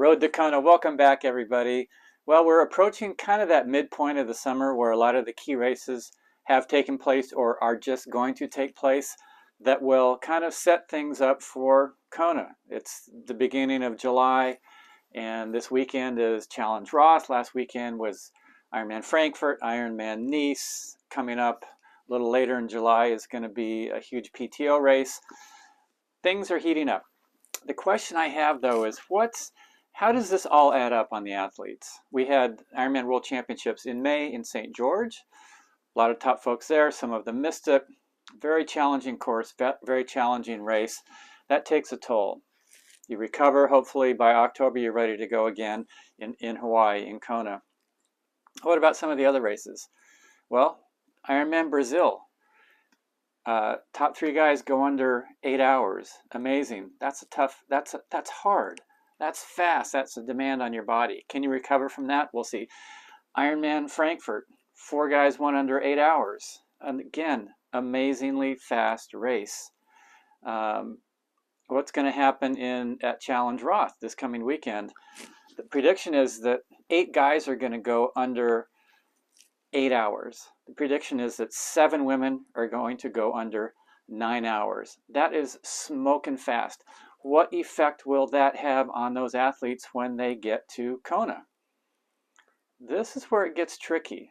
Road to Kona. Welcome back, everybody. Well, we're approaching kind of that midpoint of the summer where a lot of the key races have taken place or are just going to take place that will kind of set things up for Kona. It's the beginning of July, and this weekend is Challenge Roth. Last weekend was Ironman+Frankfurt, Ironman+Nice. Coming up a little later in July is going to be a huge PTO race. Things are heating up. The question I have, though, is how does this all add up on the athletes? We had Ironman World Championships in May in St. George. A lot of top folks there. Some of them missed it. Very challenging course, very challenging race. That takes a toll. You recover. Hopefully by October you're ready to go again in Hawaii, in Kona. What about some of the other races? Well, Ironman+Brazil. Top 3 guys go under 8 hours. Amazing. That's hard. That's fast. That's a demand on your body. Can you recover from that? We'll see. Ironman+Frankfurt. 4 guys went under 8 hours. And again, amazingly fast race. What's going to happen at Challenge Roth this coming weekend? The prediction is that 8 guys are going to go under 8 hours. The prediction is that 7 women are going to go under 9 hours. That is smoking fast. What effect will that have on those athletes when they get to Kona? This is where it gets tricky.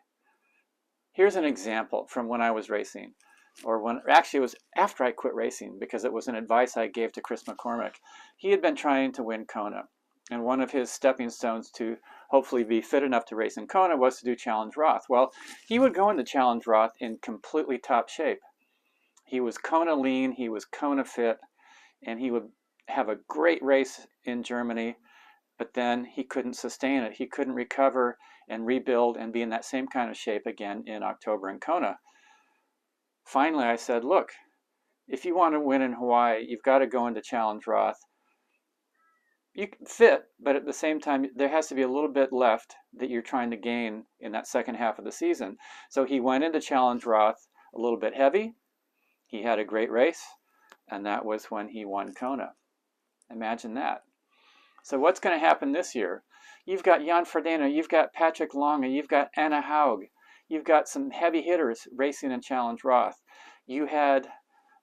Here's an example from when I was racing, actually it was after I quit racing, because it was an advice I gave to Chris McCormick. He had been trying to win Kona, and one of his stepping stones to hopefully be fit enough to race in Kona was to do Challenge Roth. Well, he would go into Challenge Roth in completely top shape. He was Kona lean, he was Kona fit, and he would have a great race in Germany, but then he couldn't sustain it. He couldn't recover and rebuild and be in that same kind of shape again in October in Kona. Finally, I said, look, if you want to win in Hawaii, you've got to go into Challenge Roth. You can fit, but at the same time, there has to be a little bit left that you're trying to gain in that second half of the season. So he went into Challenge Roth a little bit heavy. He had a great race, and that was when he won Kona. Imagine that. So what's going to happen this year? You've got Jan+Frodeno, you've got Patrick+Lange, you've got Anne+Haug, you've got some heavy hitters racing in Challenge Roth. You had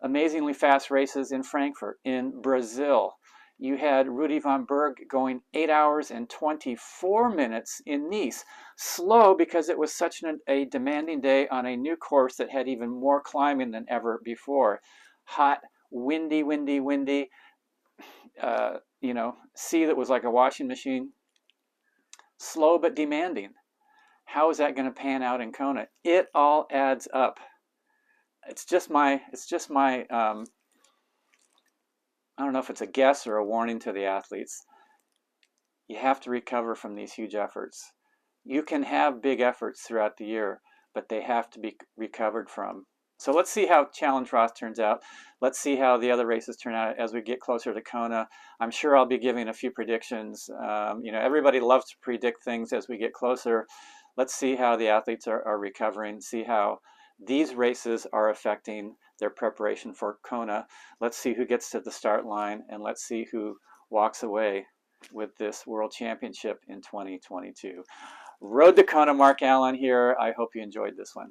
amazingly fast races in Frankfurt, in Brazil. You had Rudy+Von+Berg going 8 hours and 24 minutes in Nice. Slow because it was such a demanding day on a new course that had even more climbing than ever before. Hot, windy. Sea that was like a washing machine. Slow but demanding. How is that going to pan out in Kona? It all adds up. It's just my I don't know if it's a guess or a warning to the athletes. You have to recover from these huge efforts. You can have big efforts throughout the year, but they have to be recovered from. So let's see how Challenge Roth turns out. Let's see how the other races turn out as we get closer to Kona. I'm sure I'll be giving a few predictions. Everybody loves to predict things as we get closer. Let's see how the athletes are recovering, see how these races are affecting their preparation for Kona. Let's see who gets to the start line, and let's see who walks away with this World Championship in 2022. Road to Kona, Mark Allen here. I hope you enjoyed this one.